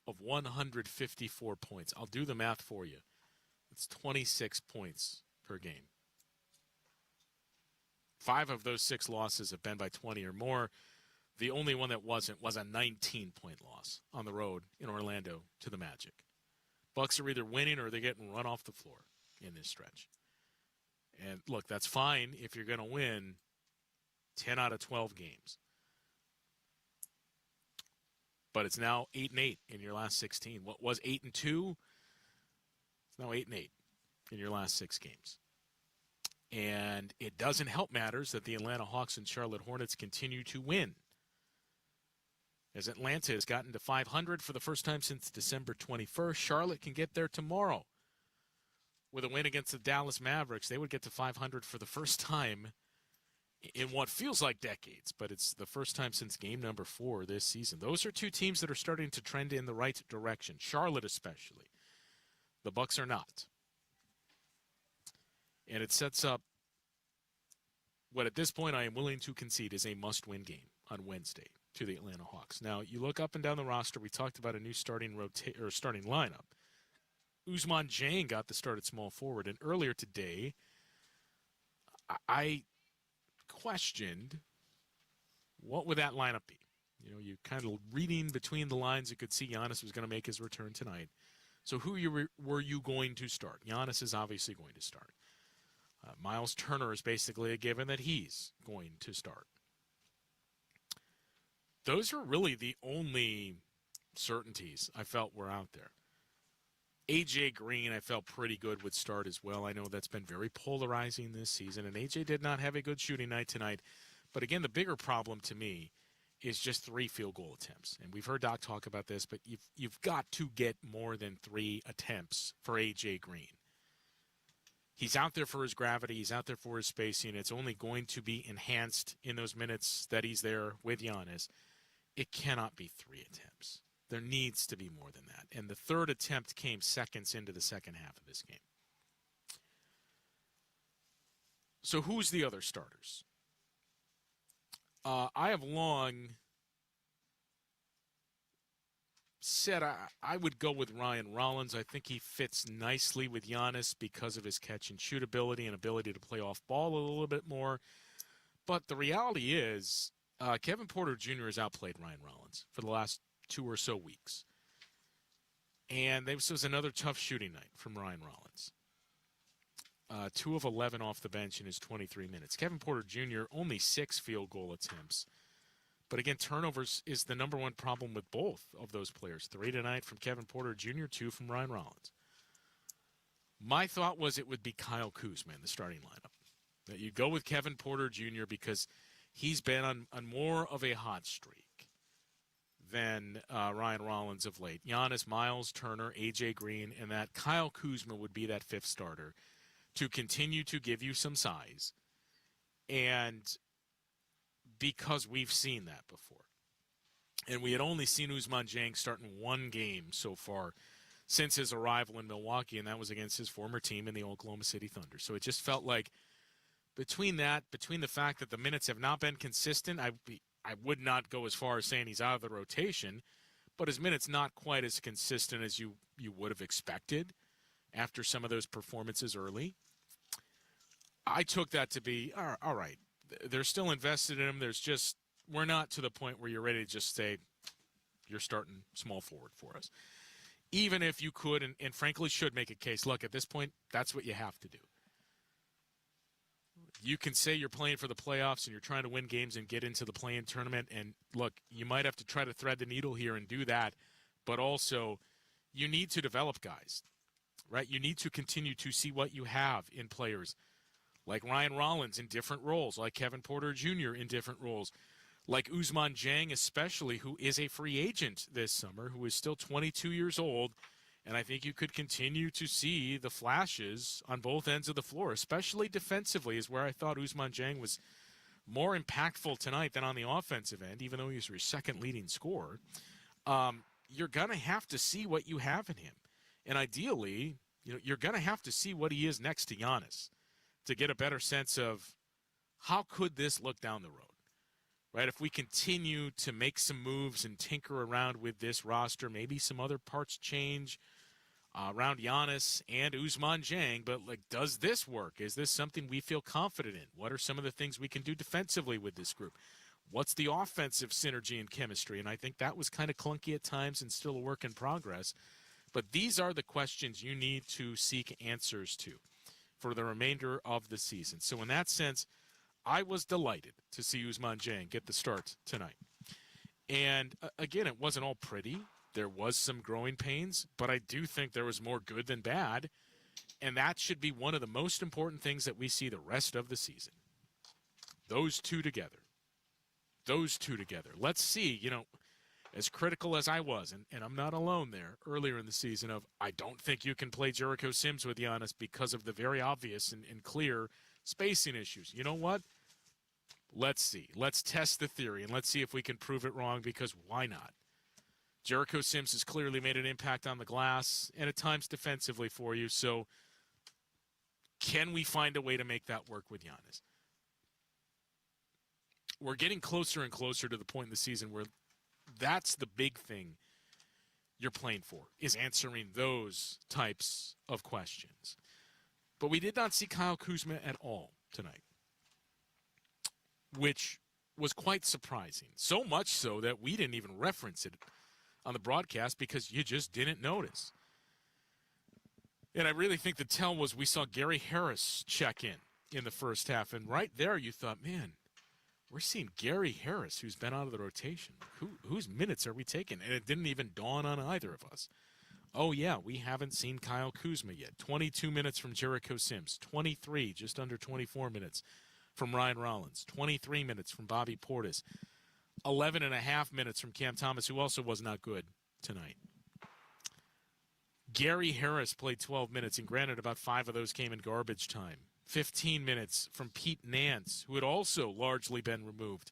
of 154 points. I'll do the math for you. It's 26 points per game. 5 of those 6 losses have been by 20 or more. The only one that wasn't was a 19-point loss on the road in Orlando to the Magic. Bucks are either winning or they're getting run off the floor in this stretch. And look, that's fine if you're going to win 10 out of 12 games. But it's now 8-8 in your last 16. What was 8-2? It's now 8-8 in your last 6 games. And it doesn't help matters that the Atlanta Hawks and Charlotte Hornets continue to win. As Atlanta has gotten to 500 for the first time since December 21st, Charlotte can get there tomorrow. With a win against the Dallas Mavericks, they would get to 500 for the first time in what feels like decades, but it's the first time since game number 4 this season. Those are 2 teams that are starting to trend in the right direction, Charlotte especially. The Bucks are not. And it sets up what at this point I am willing to concede is a must-win game on Wednesday to the Atlanta Hawks. Now, you look up and down the roster, we talked about a new starting lineup. Ousmane Dieng got the start at small forward, and earlier today, I questioned what would that lineup be. You know, you kind of reading between the lines, you could see Giannis was going to make his return tonight. So who were you going to start? Giannis is obviously going to start. Miles Turner is basically a given that he's going to start. Those are really the only certainties I felt were out there. A.J. Green, I felt pretty good would start as well. I know that's been very polarizing this season, and A.J. did not have a good shooting night tonight. But again, the bigger problem to me is just 3 field goal attempts. And we've heard Doc talk about this, but you've got to get more than 3 attempts for A.J. Green. He's out there for his gravity. He's out there for his spacing. It's only going to be enhanced in those minutes that he's there with Giannis. It cannot be 3 attempts. There needs to be more than that. And the 3rd attempt came seconds into the second half of this game. So who's the other starters? I have long said, I would go with Ryan Rollins. I think he fits nicely with Giannis because of his catch and shoot ability and ability to play off ball a little bit more. But the reality is, Kevin Porter Jr. has outplayed Ryan Rollins for the last 2 or so weeks. And this was another tough shooting night from Ryan Rollins. 2 of 11 off the bench in his 23 minutes. Kevin Porter Jr., only 6 field goal attempts. But again, turnovers is the number one problem with both of those players. 3 tonight from Kevin Porter Jr., 2 from Ryan Rollins. My thought was it would be Kyle Kuzma in the starting lineup. That you go with Kevin Porter Jr. because he's been on more of a hot streak than Ryan Rollins of late. Giannis, Miles Turner, A.J. Green, and that Kyle Kuzma would be that 5th starter to continue to give you some size. And because we've seen that before. And we had only seen Ousmane Dieng start in 1 game so far since his arrival in Milwaukee, and that was against his former team in the Oklahoma City Thunder. So it just felt like between the fact that the minutes have not been consistent, I would not go as far as saying he's out of the rotation, but his minutes not quite as consistent as you would have expected after some of those performances early. I took that to be, all right, they're still invested in him. We're not to the point where you're ready to just say, you're starting small forward for us. Even if you could and frankly should make a case, look, at this point, that's what you have to do. You can say you're playing for the playoffs and you're trying to win games and get into the play-in tournament. And look, you might have to try to thread the needle here and do that. But also, you need to develop guys, right? You need to continue to see what you have in players like Ryan Rollins in different roles, like Kevin Porter Jr. in different roles, like Ousmane Dieng especially, who is a free agent this summer, who is still 22 years old. And I think you could continue to see the flashes on both ends of the floor, especially defensively, is where I thought Ousmane Dieng was more impactful tonight than on the offensive end, even though he was your second leading scorer. You're going to have to see what you have in him. And ideally, you're going to have to see what he is next to Giannis to get a better sense of how could this look down the road, right? If we continue to make some moves and tinker around with this roster, maybe some other parts change around Giannis and Ousmane Dieng, but does this work? Is this something we feel confident in? What are some of the things we can do defensively with this group? What's the offensive synergy and chemistry? And I think that was kind of clunky at times and still a work in progress. But these are the questions you need to seek answers to for the remainder of the season. So in that sense, I was delighted to see Ousmane Dieng get the start tonight. And again, it wasn't all pretty. There was some growing pains, but I do think there was more good than bad. And that should be one of the most important things that we see the rest of the season. Those two together. Let's see, as critical as I was, and I'm not alone there, earlier in the season of I don't think you can play Jericho Sims with Giannis because of the very obvious and clear spacing issues. You know what? Let's see. Let's test the theory, and let's see if we can prove it wrong, because why not? Jericho Sims has clearly made an impact on the glass and at times defensively for you, so can we find a way to make that work with Giannis? We're getting closer and closer to the point in the season where that's the big thing you're playing for, is answering those types of questions. But we did not see Kyle Kuzma at all tonight, which was quite surprising. So much so that we didn't even reference it on the broadcast because you just didn't notice. And I really think the tell was we saw Gary Harris check in the first half. And right there you thought, man, we're seeing Gary Harris, who's been out of the rotation. Whose minutes are we taking? And it didn't even dawn on either of us. Oh, yeah, we haven't seen Kyle Kuzma yet. 22 minutes from Jericho Sims. 23, just under 24 minutes from Ryan Rollins. 23 minutes from Bobby Portis. 11 and a half minutes from Cam Thomas, who also was not good tonight. Gary Harris played 12 minutes, and granted, about 5 of those came in garbage time. 15 minutes from Pete Nance, who had also largely been removed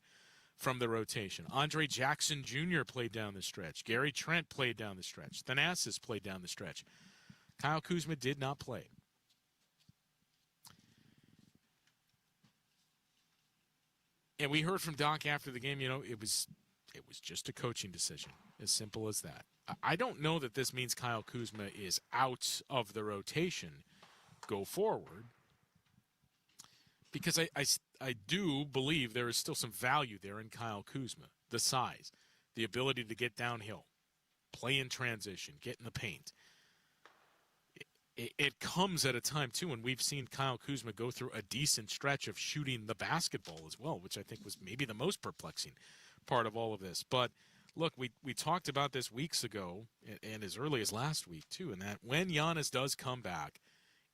from the rotation. Andre Jackson Jr. played down the stretch. Gary Trent played down the stretch. Thanasis played down the stretch. Kyle Kuzma did not play. And we heard from Doc after the game, it was It was just a coaching decision, as simple as that. I don't know that this means Kyle Kuzma is out of the rotation go forward, because I do believe there is still some value there in Kyle Kuzma. The size, the ability to get downhill, play in transition, get in the paint. It comes at a time, too, when we've seen Kyle Kuzma go through a decent stretch of shooting the basketball as well, which I think was maybe the most perplexing part of all of this. But, look, we talked about this weeks ago and as early as last week, too, and that when Giannis does come back,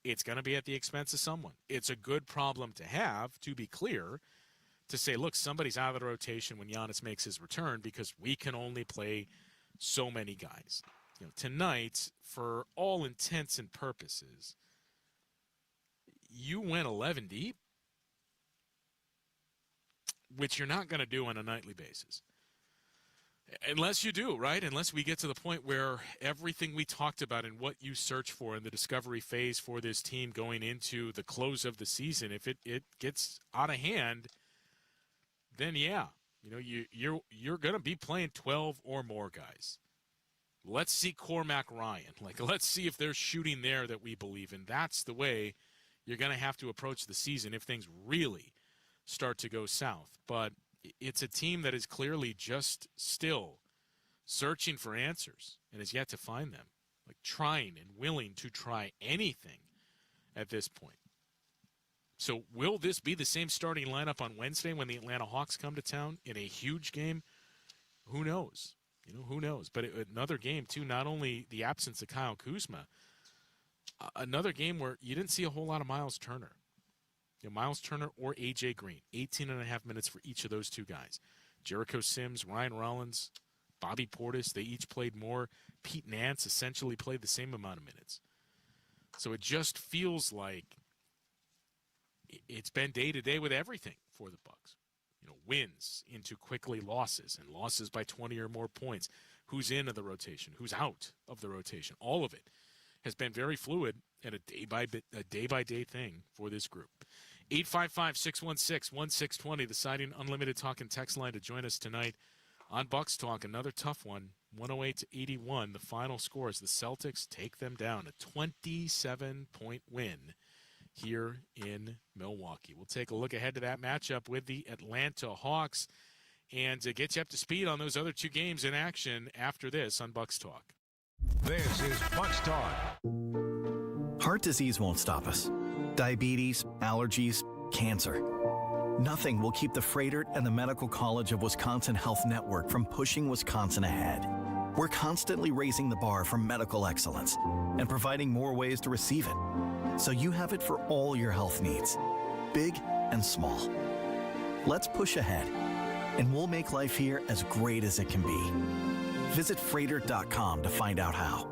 it's going to be at the expense of someone. It's a good problem to have, to be clear, to say, look, somebody's out of the rotation when Giannis makes his return because we can only play so many guys. You know, tonight, for all intents and purposes, you went 11 deep, which you're not going to do on a nightly basis. Unless you do, right? Unless we get to the point where everything we talked about and what you search for in the discovery phase for this team going into the close of the season, if it gets out of hand, then yeah, you know, you're going to be playing 12 or more guys. Let's see Cormac Ryan. Let's see if there's shooting there that we believe in. That's the way you're going to have to approach the season if things really start to go south. But it's a team that is clearly just still searching for answers and has yet to find them. Trying and willing to try anything at this point. So will this be the same starting lineup on Wednesday when the Atlanta Hawks come to town in a huge game? Who knows? You know, who knows? But another game, too, not only the absence of Kyle Kuzma, another game where you didn't see a whole lot of Miles Turner. You know, Miles Turner or A.J. Green, 18.5 minutes for each of those two guys. Jericho Sims, Ryan Rollins, Bobby Portis, they each played more. Pete Nance essentially played the same amount of minutes. So it just feels like it's been day-to-day with everything for the Bucks. You know, wins into quickly losses and losses by 20 or more points. Who's into the rotation? Who's out of the rotation? All of it has been very fluid and a day-by-day thing for this group. 855-616-1620, the Siding Unlimited Talk and Text line to join us tonight on Bucks Talk. Another tough one, 108-81. The final score is the Celtics take them down, a 27-point win here in Milwaukee. We'll take a look ahead to that matchup with the Atlanta Hawks and to get you up to speed on those other two games in action after this on Bucks Talk. This is Bucks Talk. Heart disease won't stop us. Diabetes, allergies, cancer. Nothing will keep the Freighter and the Medical College of Wisconsin Health Network from pushing Wisconsin ahead. We're constantly raising the bar for medical excellence and providing more ways to receive it, so you have it for all your health needs, big and small. Let's push ahead, and we'll make life here as great as it can be. Visit Freighter.com to find out how.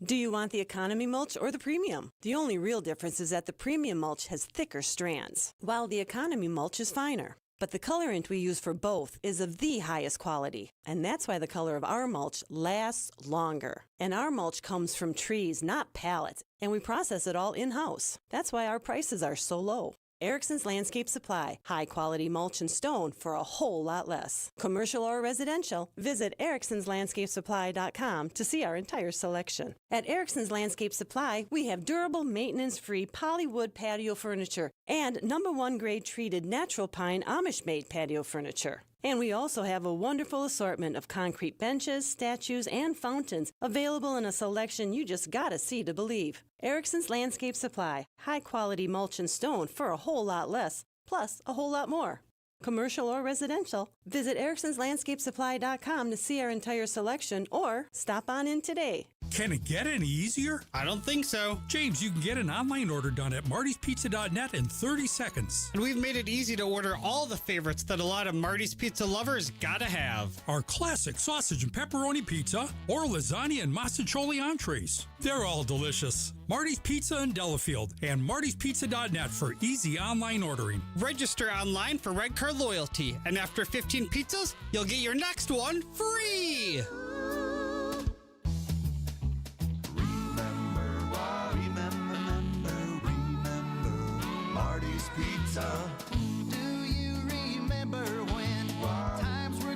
Do you want the economy mulch or the premium? The only real difference is that the premium mulch has thicker strands, while the economy mulch is finer. But the colorant we use for both is of the highest quality, and that's why the color of our mulch lasts longer. And our mulch comes from trees, not pallets, and we process it all in-house. That's why our prices are so low. Erickson's Landscape Supply, high-quality mulch and stone for a whole lot less. Commercial or residential, visit ericksonslandscapesupply.com to see our entire selection. At Erickson's Landscape Supply, we have durable, maintenance-free polywood patio furniture and #1 grade treated natural pine Amish-made patio furniture. And we also have a wonderful assortment of concrete benches, statues, and fountains available in a selection you just gotta see to believe. Erickson's Landscape Supply, high-quality mulch and stone for a whole lot less, plus a whole lot more. Commercial or residential, visit ericksonslandscapesupply.com to see our entire selection or stop on in today. Can it get any easier? I don't think so. James, you can get an online order done at martyspizza.net in 30 seconds. And we've made it easy to order all the favorites that a lot of Marty's Pizza lovers gotta have. Our classic sausage and pepperoni pizza or lasagna and masticholi entrees. They're all delicious. Marty's Pizza in Delafield and martyspizza.net for easy online ordering. Register online for Red Car Loyalty, and after 15 pizzas, you'll get your next one free. Marty's Pizza. Do you remember when times were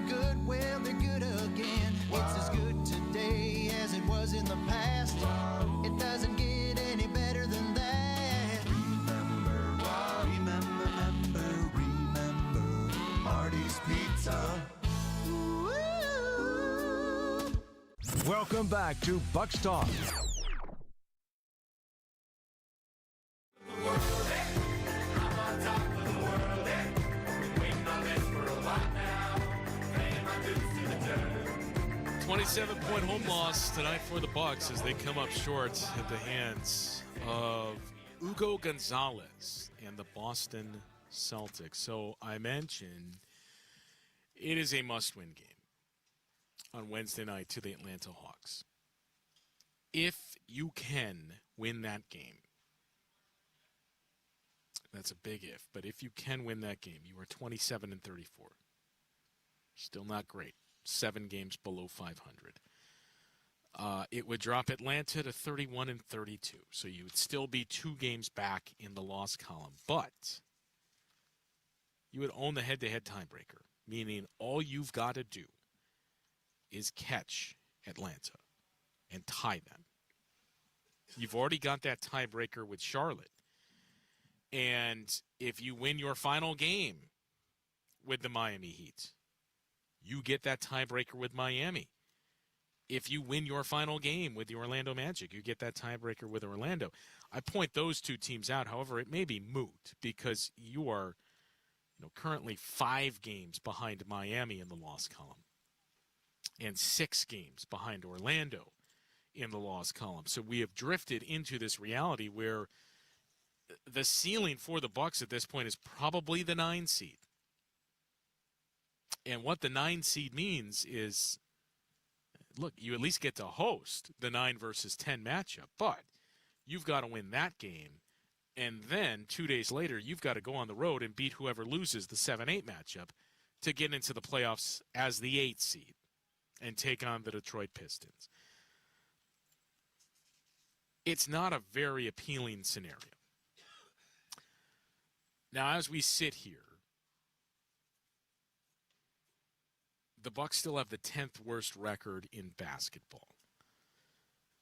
Welcome back to Bucks Talk. A 27-point home loss tonight for the Bucks as they come up short at the hands of Hugo Gonzalez and the Boston Celtics. So I mentioned it is a must-win game on Wednesday night to the Atlanta Hawks. If you can win that game, that's a big if, but if you can win that game, you are 27-34. Still not great. 7 games below 500. It would drop Atlanta to 31-32, so you would still be 2 games back in the loss column, but you would own the head-to-head tiebreaker, meaning all you've got to do is catch Atlanta and tie them. You've already got that tiebreaker with Charlotte. And if you win your final game with the Miami Heat, you get that tiebreaker with Miami. If you win your final game with the Orlando Magic, you get that tiebreaker with Orlando. I point those 2 teams out. However, it may be moot because you are currently 5 games behind Miami in the loss column and 6 games behind Orlando in the loss column. So we have drifted into this reality where the ceiling for the Bucks at this point is probably the 9 seed. And what the 9 seed means is, look, you at least get to host the 9 versus 10 matchup, but you've got to win that game. And then 2 days later, you've got to go on the road and beat whoever loses the 7-8 matchup to get into the playoffs as the 8 seed and take on the Detroit Pistons. It's not a very appealing scenario. Now, as we sit here, the Bucks still have the 10th worst record in basketball.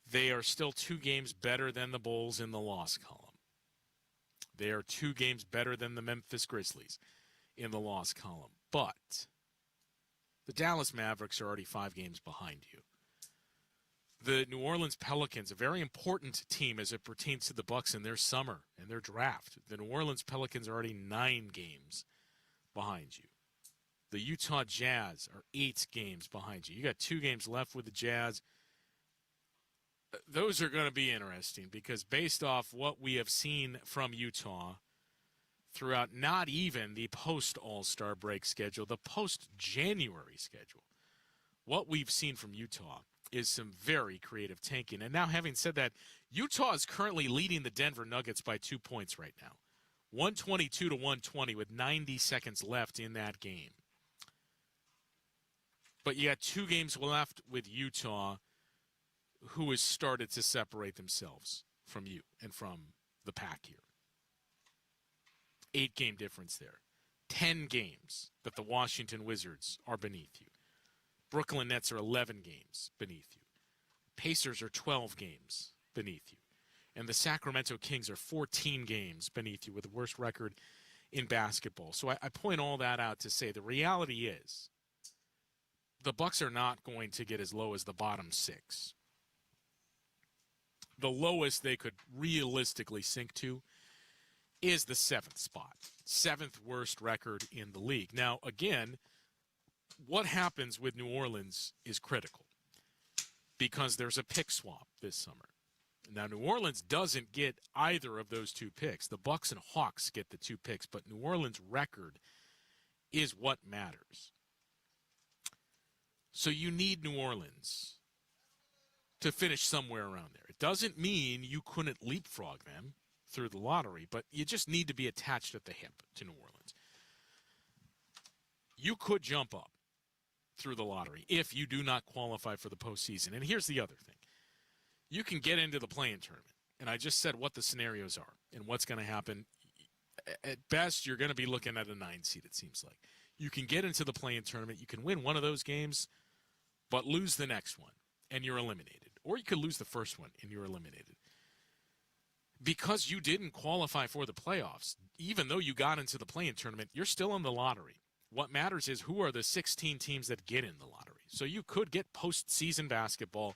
They are still 2 games better than the Bulls in the loss column. They are 2 games better than the Memphis Grizzlies in the loss column. But the Dallas Mavericks are already 5 games behind you. The New Orleans Pelicans, a very important team as it pertains to the Bucks in their summer and their draft. The New Orleans Pelicans are already 9 games behind you. The Utah Jazz are 8 games behind you. You got 2 games left with the Jazz. Those are going to be interesting because based off what we have seen from Utah throughout not even the post-All-Star break schedule, the post-January schedule, what we've seen from Utah is some very creative tanking. And now, having said that, Utah is currently leading the Denver Nuggets by 2 points right now. 122-120 with 90 seconds left in that game. But you got 2 games left with Utah, who has started to separate themselves from you and from the pack here. 8-game difference there. 10 games that the Washington Wizards are beneath you. Brooklyn Nets are 11 games beneath you. Pacers are 12 games beneath you. And the Sacramento Kings are 14 games beneath you with the worst record in basketball. So I point all that out to say the reality is the Bucks are not going to get as low as the bottom 6. The lowest they could realistically sink to is the 7th spot. 7th worst record in the league. Now, again, what happens with New Orleans is critical because there's a pick swap this summer. Now, New Orleans doesn't get either of those 2 picks. The Bucks and Hawks get the 2 picks, but New Orleans' record is what matters. So you need New Orleans to finish somewhere around there. It doesn't mean you couldn't leapfrog them through the lottery, but you just need to be attached at the hip to New Orleans. You could jump up through the lottery if you do not qualify for the postseason. And here's the other thing. You can get into the play-in tournament, and I just said what the scenarios are and what's going to happen. At best, you're going to be looking at a 9 seed, it seems like. You can get into the play-in tournament. You can win one of those games, but lose the next one, and you're eliminated. Or you could lose the first one, and you're eliminated. Because you didn't qualify for the playoffs, even though you got into the play-in tournament, you're still in the lottery. What matters is who are the 16 teams that get in the lottery. So you could get postseason basketball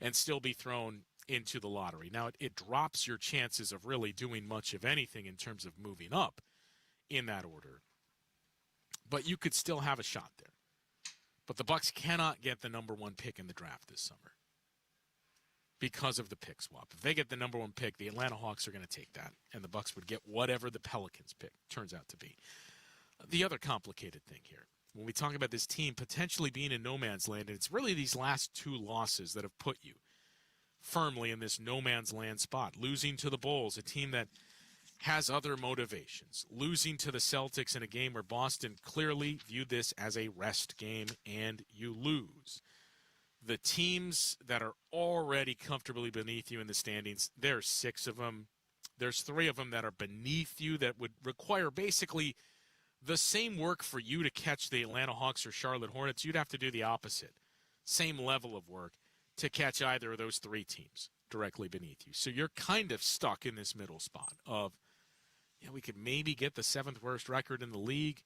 and still be thrown into the lottery. Now, it drops your chances of really doing much of anything in terms of moving up in that order. But you could still have a shot there. But the Bucks cannot get the number 1 pick in the draft this summer because of the pick swap. If they get the number 1 pick, the Atlanta Hawks are going to take that, and the Bucks would get whatever the Pelicans pick turns out to be. The other complicated thing here, when we talk about this team potentially being in no man's land, and it's really these last 2 losses that have put you firmly in this no man's land spot. Losing to the Bulls, a team that has other motivations. Losing to the Celtics in a game where Boston clearly viewed this as a rest game, and you lose. The teams that are already comfortably beneath you in the standings, there's 6 of them. There's 3 of them that are beneath you that would require basically the same work for you to catch the Atlanta Hawks or Charlotte Hornets. You'd have to do the opposite. Same level of work to catch either of those 3 teams directly beneath you. So you're kind of stuck in this middle spot of, we could maybe get the 7th worst record in the league,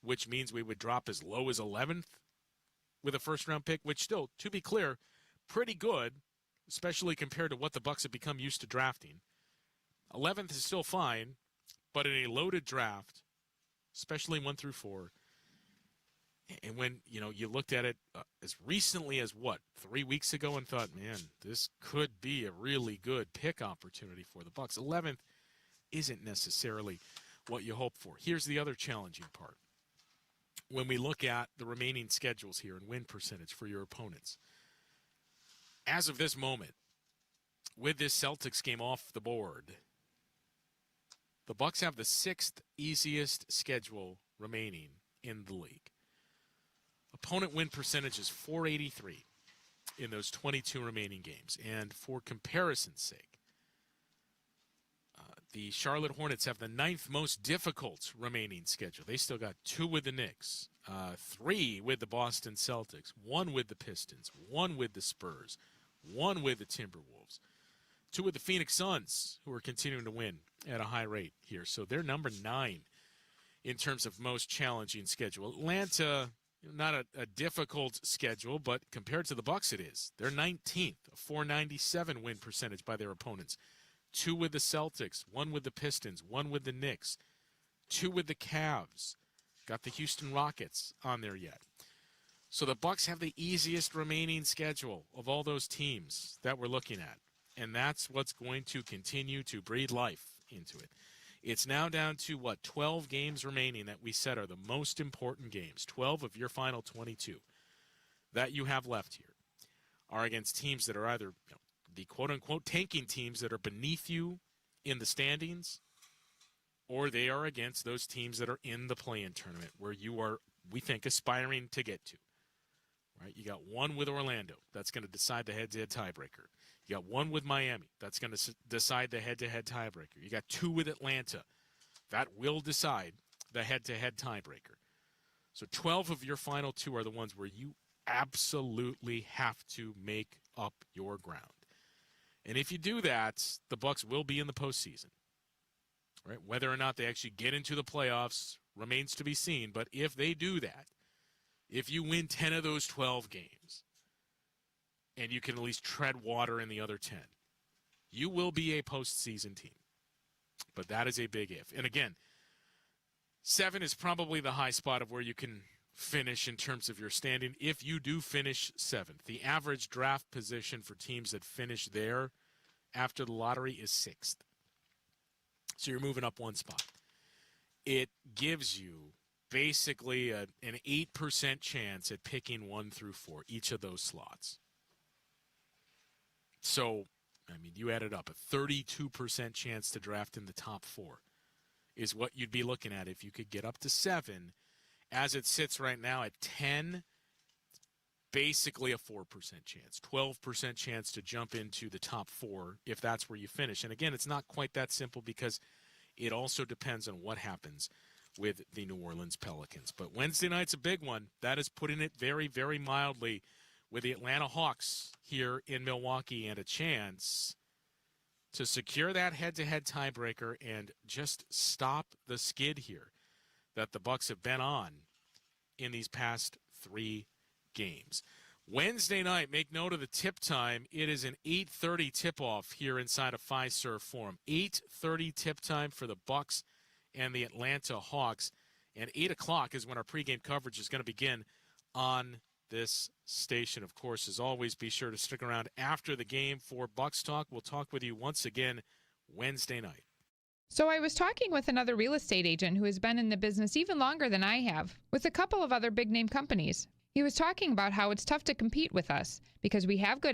which means we would drop as low as 11th with a first-round pick, which still, to be clear, pretty good, especially compared to what the Bucks have become used to drafting. 11th is still fine, but in a loaded draft, especially 1 through 4, and when, you looked at it as recently as, 3 weeks ago and thought, man, this could be a really good pick opportunity for the Bucks. 11th isn't necessarily what you hope for. Here's the other challenging part. When we look at the remaining schedules here and win percentage for your opponents, as of this moment, with this Celtics game off the board, the Bucks have the 6th easiest schedule remaining in the league. Opponent win percentage is .483 in those 22 remaining games. And for comparison's sake, the Charlotte Hornets have the 9th most difficult remaining schedule. They still got 2 with the Knicks, 3 with the Boston Celtics, 1 with the Pistons, 1 with the Spurs, 1 with the Timberwolves, 2 with the Phoenix Suns, who are continuing to win at a high rate here. So they're number 9 in terms of most challenging schedule. Atlanta, not a difficult schedule, but compared to the Bucks it is. They're 19th, a .497 win percentage by their opponents. 2 with the Celtics, 1 with the Pistons, 1 with the Knicks, 2 with the Cavs. Got the Houston Rockets on there yet. So the Bucks have the easiest remaining schedule of all those teams that we're looking at. And that's what's going to continue to breathe life into it. It's now down to, 12 games remaining that we said are the most important games. 12 of your final 22 that you have left here are against teams that are either the quote-unquote tanking teams that are beneath you in the standings, or they are against those teams that are in the play-in tournament where you are, we think, aspiring to get to. Right? You got 1 with Orlando. That's going to decide the head-to-head tiebreaker. You got 1 with Miami. That's going to decide the head-to-head tiebreaker. You got 2 with Atlanta. That will decide the head-to-head tiebreaker. So 12 of your final 2 are the ones where you absolutely have to make up your ground. And if you do that, the Bucks will be in the postseason. Right? Whether or not they actually get into the playoffs remains to be seen. But if they do that, if you win 10 of those 12 games, and you can at least tread water in the other 10, you will be a postseason team. But that is a big if. And again, 7 is probably the high spot of where you can finish in terms of your standing. If you do finish 7th, the average draft position for teams that finish there after the lottery is 6th. So you're moving up 1 spot. It gives you basically an 8% chance at picking 1 through 4, each of those slots. So, you added up a 32% chance to draft in the top 4 is what you'd be looking at if you could get up to 7. As it sits right now at 10, basically a 4% chance, 12% chance to jump into the top 4 if that's where you finish. And again, it's not quite that simple because it also depends on what happens with the New Orleans Pelicans. But Wednesday night's a big one. That is putting it very, very mildly with the Atlanta Hawks here in Milwaukee and a chance to secure that head-to-head tiebreaker and just stop the skid here that the Bucks have been on in these past 3 games. Wednesday night, make note of the tip time. It is an 8:30 tip-off here inside of Fiserv Forum. 8:30 tip time for the Bucks and the Atlanta Hawks. And 8 o'clock is when our pregame coverage is going to begin on this station. Of course, as always, be sure to stick around after the game for Bucks Talk. We'll talk with you once again Wednesday night. So I was talking with another real estate agent who has been in the business even longer than I have, with a couple of other big-name companies. He was talking about how it's tough to compete with us because we have good